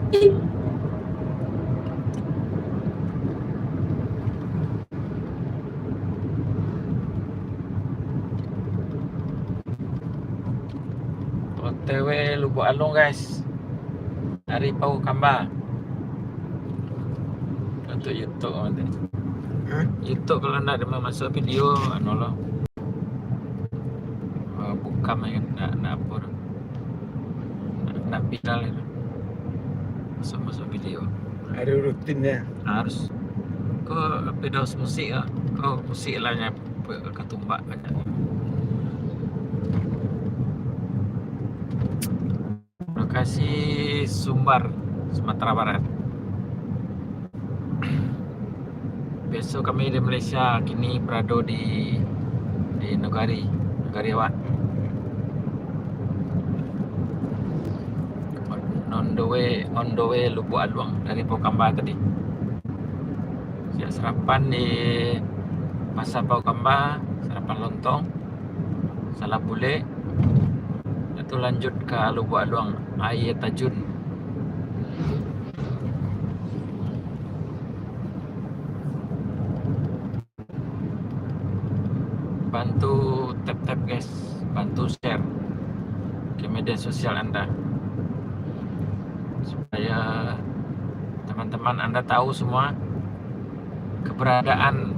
OTW Lubuk Alung guys, dari Paukamba. Untuk YouTube nanti. YouTube kalau nak dia masuk video anu lo. Buka main nak apa dah. Nak viral itu. Masuk video. Ada rutinnya. Harus. Kau video musik ah. Kau musik lahnya ketumbak banyak. Lokasi Sumbar, Sumatera Barat. Besok kami di Malaysia, kini berada di Negari Awak. On the way Lubuk Alung dari Paukamba tadi. Siap sarapan di Pasar Paukamba, sarapan lontong, salap bule. Itu lanjut ke Lubuk Alung, air terjun. Bantu tap guys, bantu share ke media sosial Anda supaya teman-teman Anda tahu semua keberadaan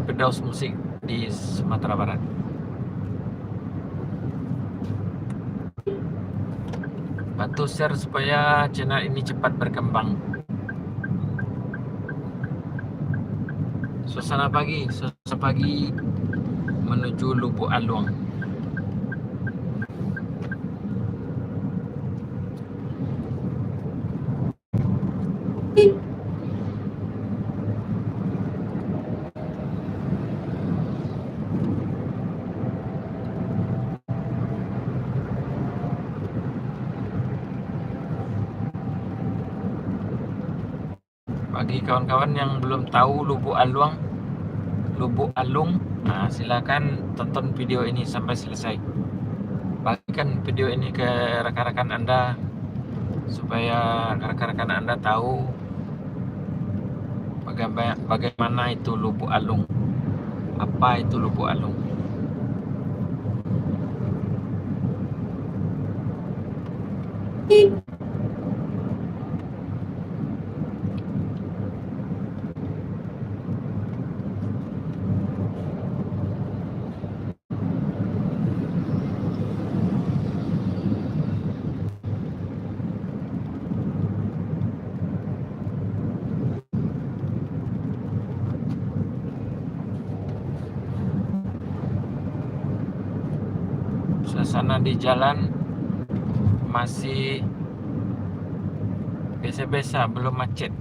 pedaus musik di Sumatera Barat. Bantu share supaya channel ini cepat berkembang. Suasana pagi menuju Lubuk Alung. Bagi kawan-kawan yang belum tahu Lubuk Alung, silakan tonton video ini sampai selesai. Bagikan video ini ke rekan-rekan Anda supaya rekan-rekan Anda tahu bagaimana itu Lubuk Alung. Apa itu Lubuk Alung? Suasana di jalan masih biasa-biasa, belum macet.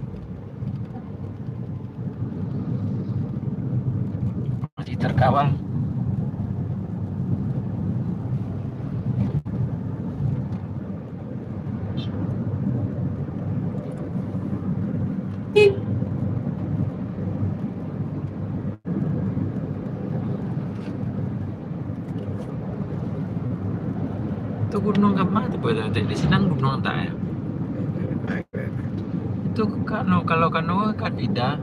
Masih terkawal. Itu gunung apa? Di Senang gunung tak ya? Itu kalau kano kan tidak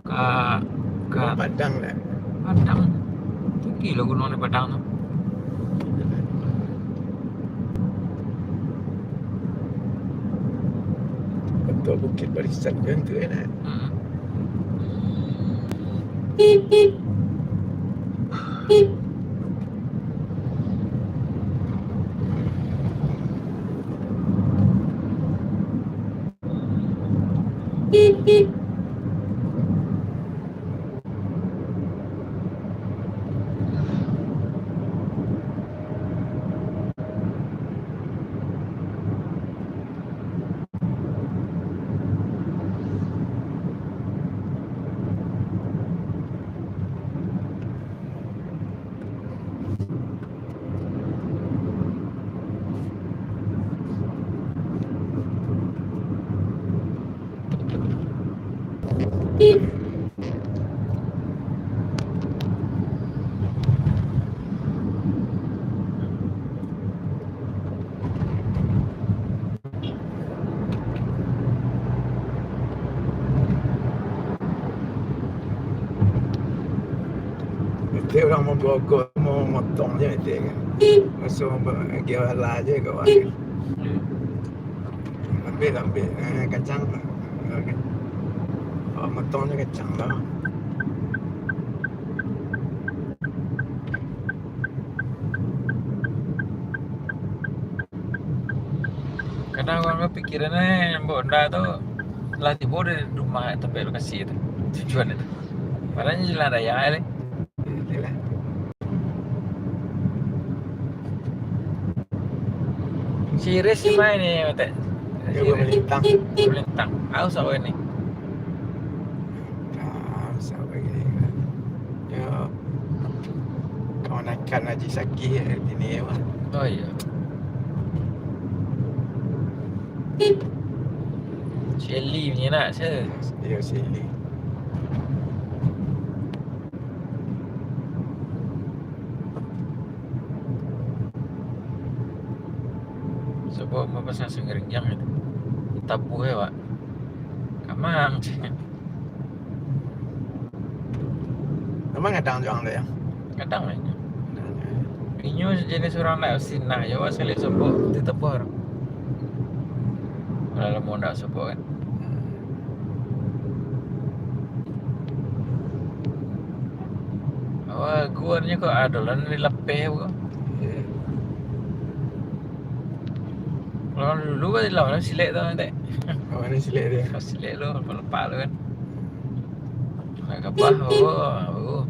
ke Padang lah. Padang. Tinggi lah gunung di Padang tu. Bentuk Bukit Barisan kan tu kan. Dia orang mau Bogor mau motong je nanti kan. Masuk pergi bala je kat bawah. Ambil kacang. Okay. Oh, motong je kacang lah. Kadang orang pikirannya Bonda tuh lah tiba dari rumah tempat lokasi itu tujuan itu. Padahal jalan raya ini. Itulah. Siris sih main nih, mate. Dia melintang. Melintang. Aus apa ini? Sampai gini kan. Ya. Kawan akan Haji Saki ini ya. Oh iya. Shelly punya nak saya. Dia sini. Sebab mau pasang sengerinjang itu. Tabu ya, Pak. Kamang. Memang kadang juang dia. Kadang aja. Inyo jenis orang nak sinah ya, Pak, sekali sebut ditebur. Kalau mau nak sebut kan. Awak kuarnya kok ada lah ni lepeh kok. Kalau dulu kan lawan silet tu nanti. Kawan ni silik dia. Silet lu lepas tu kan. Nak kapah oh.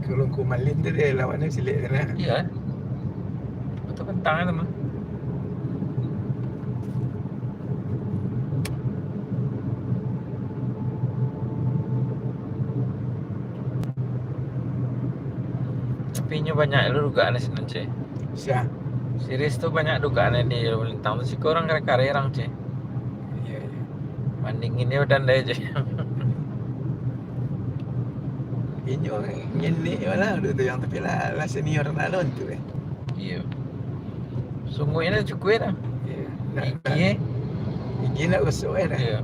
Kalau kumalin tu dia lawan ni silik dia nak. Iya. Betul kentang itu mah. Tapi ini banyak lu dugaan sih nanti. Siap. Series tu banyak dugaan di melintang tu sih orang kare-kare orang ceh. Ya, ya. Bandingin dia dan dia je. Inyo ni mana tu yang tapi lah senior Ronaldo tu eh. Iya. Sungguh ini cukup dah. Ya. Nak Gigi nak gosok dah. iya.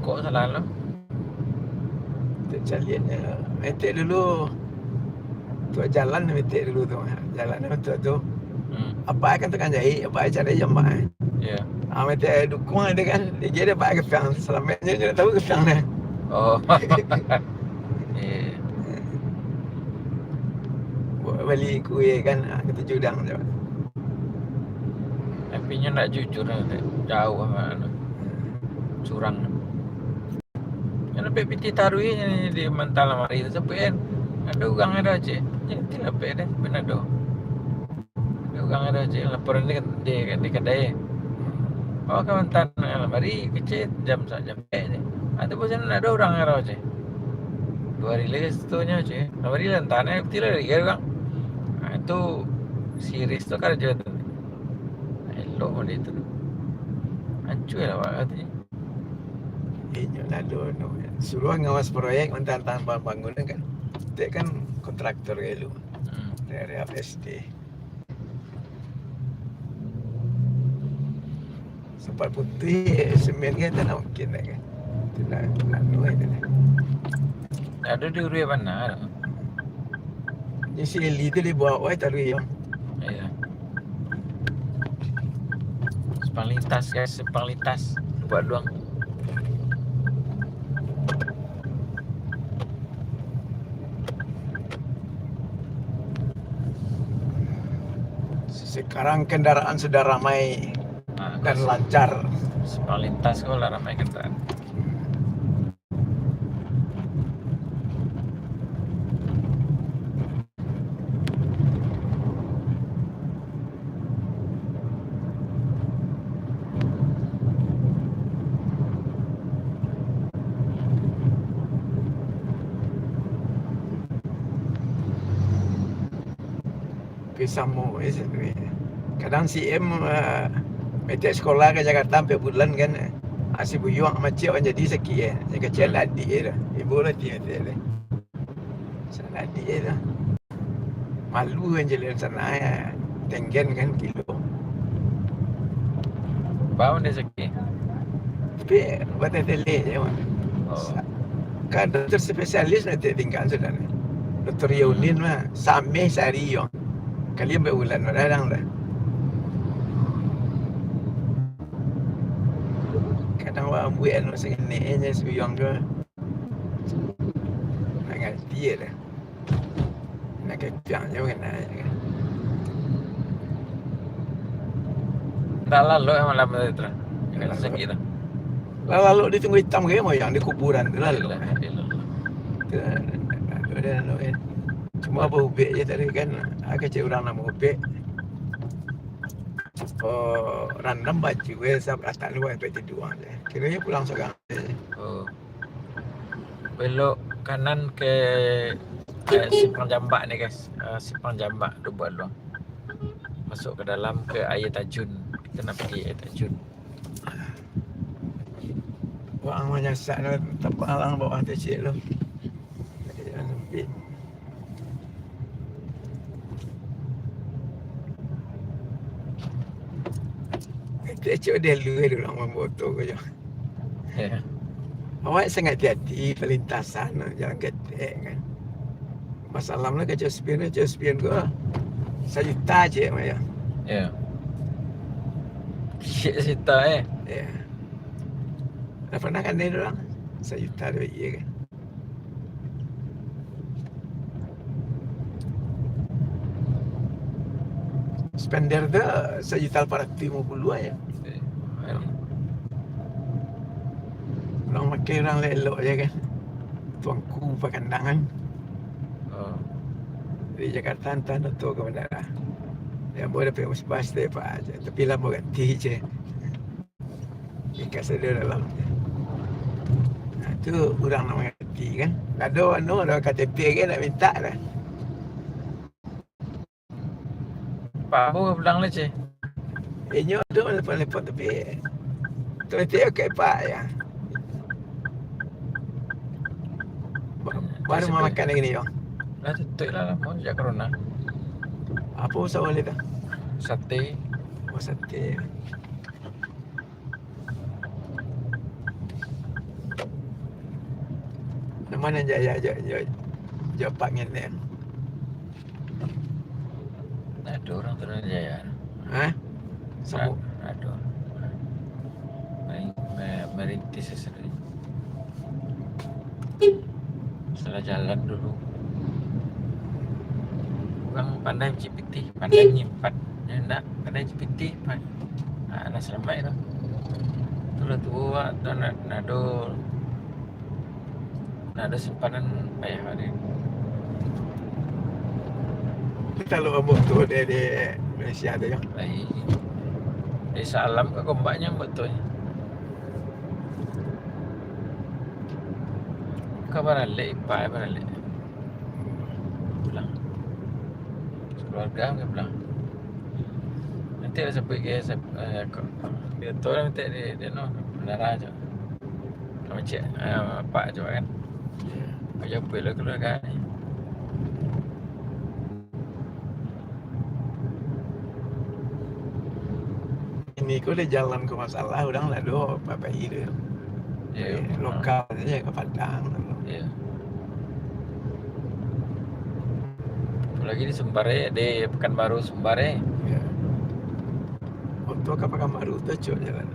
Kok salah lo? Tak caliannya. Metek dulu. Tu jalan metek dulu tu. Jalan tu. Apa akan tekan jahit, apa cara jambak. Iya. Metek dukung dia kan. Dia dapat kepiang. Selamanya dia tahu kepiang dah. Oh. Iya. Balik kuih kan kita judang je. Tapi nya nak jujur jauh mana. Curang. Yang lebih piti taruhi di mental lamari tu sampai kan. Ada orang ada je. Jadi lebih dah benar doh. Ada orang ada je laporan di kedai. Oh kawan tan lamari kecil jam je. Ada pun ada orang ada je. 2 hari lagi setunya je. Lamari lantannya betul lagi orang. Itu series tu kerja tu. Elok dia tu. Hancur lah Pak katanya. Inyo lalu suruh ngawas proyek mentang tanpa bangunan kan. Dia kan kontraktor dulu dari APSD. Sempat putih semen kan tak mungkin lah kan. Tidak nuai tu lah. Ada di Urui mana? Ni si Eli tu dia buat wai tak yang. Iya. Sepang lintas guys, sepang lintas buat doang. Sekarang kendaraan sudah ramai dan lancar. Sepang lintas kau lah ramai kendaraan. Samo kadang CM metek sekolah ke Jakarta sampai bulan kan asyik buyuang sama cik orang jadi sakit yang kecil adik dia ibu lah dia metek dia sana adik dia malu kan jalan sana Tenggen kan kilo Bau dia sakit. tapi batas telik je Oh. kan doktor spesialis nanti tinggal sudah ni Dr. Yaunin mah sameh sehari yo. Kalian berulan orang dah. Kadang orang buat anu sengenenya sebiyong ke. Nak ganti dah. Nak kepiangnya kena. Tak lalu yang malam itu lah. Jangan Lalu. sakit lah. Lalu dia tunggu hitam ke yang di kuburan tu lalu. Alhamdulillah. Cuma apa ubek je tadi kan. Aku cik orang nama ubek. Oh, random baju sampai atas luar sampai tidur je. Kiranya pulang sekarang. Oh. Belok kanan ke simpang jambak ni guys. Simpang jambak tu buat luang. Masuk ke dalam ke air tajun. Kita nak pergi air tajun. Orang menyasak tu tempat orang bawah tu cik tu. Jangan sempit. Cik dia lu orang main motor ke je. Ya. Awak sangat hati-hati perlintasan jalan ketek kan. Masalahnya ke Josephine ke 1 juta je Maya. Ya. Cik cerita Ya. Dah pernah kan dia orang 1 juta dia bagi kan. Spender tu 1.850.000 aja. Orang makan orang lelok je kan. Tuanku pakandangan. Oh. Di Jakarta entah nak tahu ke mana dah. Yang boleh pergi bas dia apa aja. Tapi lah mau ganti je. Ikat sedar dalam. Nah, tu orang nak ganti kan. Ada KTP kan nak minta dah. Pak Abu pulang lah cik. Nyok tu lepas-lepas tapi. Tu ke pak ya. Baru mau makan lagi ni yo. Dah tutup lah mau sejak corona. Apa usaha boleh tu? Sate. Oh sate. Mana jaya pak ngene. Ada orang terus jaya. Ha? Semua Ada. Merintis sesuatu. Salah jalan dulu. Orang pandai GPT, pandai menyimpan. Ya nak pandai GPT, nak selamat itu. Itulah tua, tu nak ada simpanan payah hari. kita lu abang tu dia di Malaysia tu ya. Baik. Desa alam ke kombaknya betul. Kabar alik, ipai balik. Pulang. Keluarga ke pulang. Nanti ada sampai ke dia tahu lah nanti dia no menara aja. Sama cik pak aja kan. Aja boleh keluarga ni. Ini kau dia jalan ke masalah orang lah do apa dia. Ya, Lokal saja ke Padang. ya. Lagi di Sembare, di Pekanbaru Sembare. Ya. Untuk kapal baru tu cok jalan.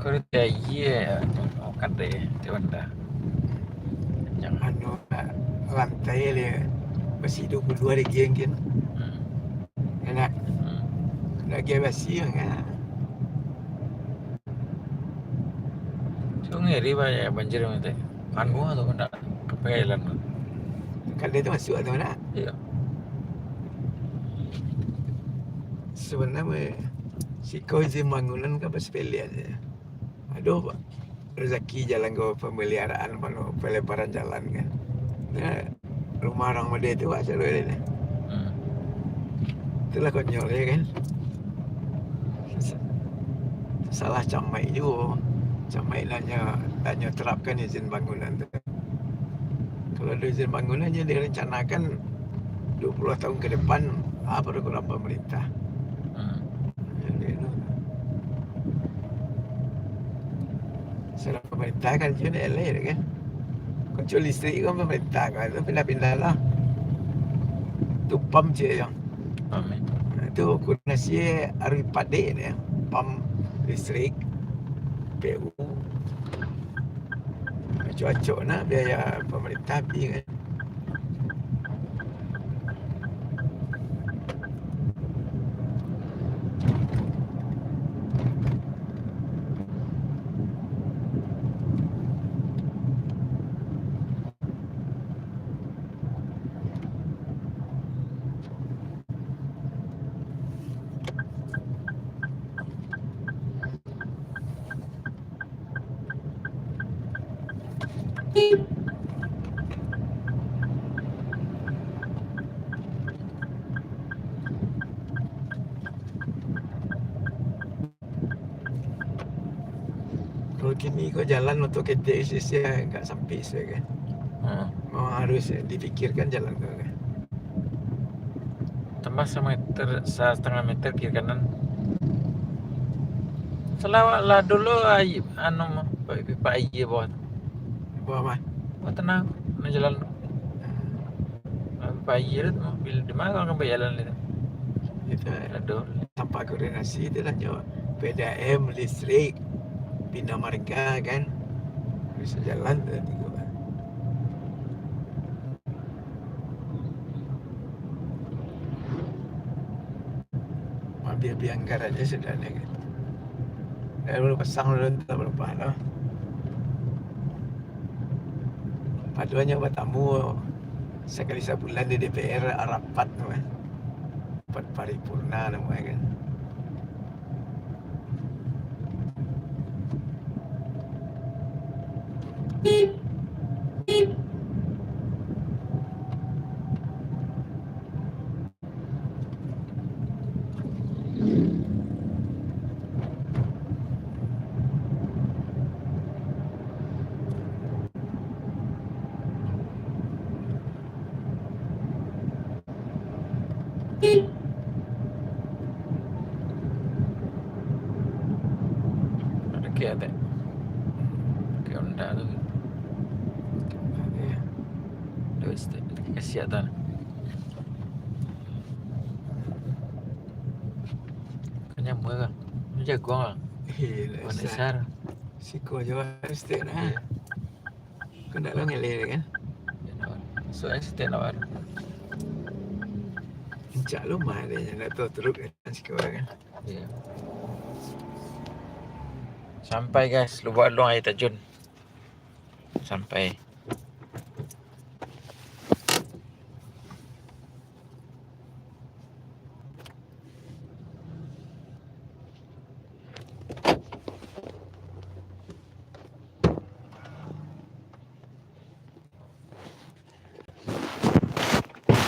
Kerja ye makan deh di mana. Jangan. anu lantai dia besi 22 lagi kan. Enak lagi besi enggak. Sungai riba ya banjir nanti. Kan gua tuh kena kepelan. Kalau itu masuk atau mana? Iya. Sebenarnya si kau izin bangunan kan sepele aja. Aduh, Pak. Rezeki jalan ke pemeliharaan mana pelebaran jalan kan. Nah, rumah orang muda itu Pak selalu ini. Itulah konyol ya kan. Salah camai juga. Camai nanya terapkan izin bangunan tu. Kalau ada izin bangunan dia direncanakan 20 tahun ke depan apa program pemerintah. Jadi secara pemerintah kan cuma LA kan. Kau listrik kan pemerintah kan itu pindah-pindah lah. Tu pam je yang. Amin. Itu koordinasi hari pade dia. Pam listrik PU. Cuacok nak biaya pemerintah bi kan. Kalau kini kau jalan untuk KTSS ya enggak sampai saya kan. Memang harus dipikirkan jalan kau kan. Tambah setengah meter kiri kanan. Selawat lah dulu anu Pak Iye bawah. Buat apa? Wah tenang, nak jalan. Pak Iye tu mobil di mana kan berjalan itu. Itu Aduh. tanpa koordinasi itu lah nyawa PDAM listrik bina marga kan bisa jalan tadi kau kan. Biar anggaran aja sudah ada kan. Baru pasang dulu tak berapa lah. Paduannya buat tamu sekali sebulan di DPR rapat tu kan. Rapat paripurna namanya kan. Ada kayak ada. Kayak Honda tu. Terus kasih ada. Kanya murah. Ini jaguang lah. Warna besar. Siko Jawa State nah. Kau nak lo ngelih kan? Soalnya stand awal. Encak lu mah dia nak tahu teruk kan siko kan. Iya. Sampai guys, Lubuk Alung air terjun. Sampai.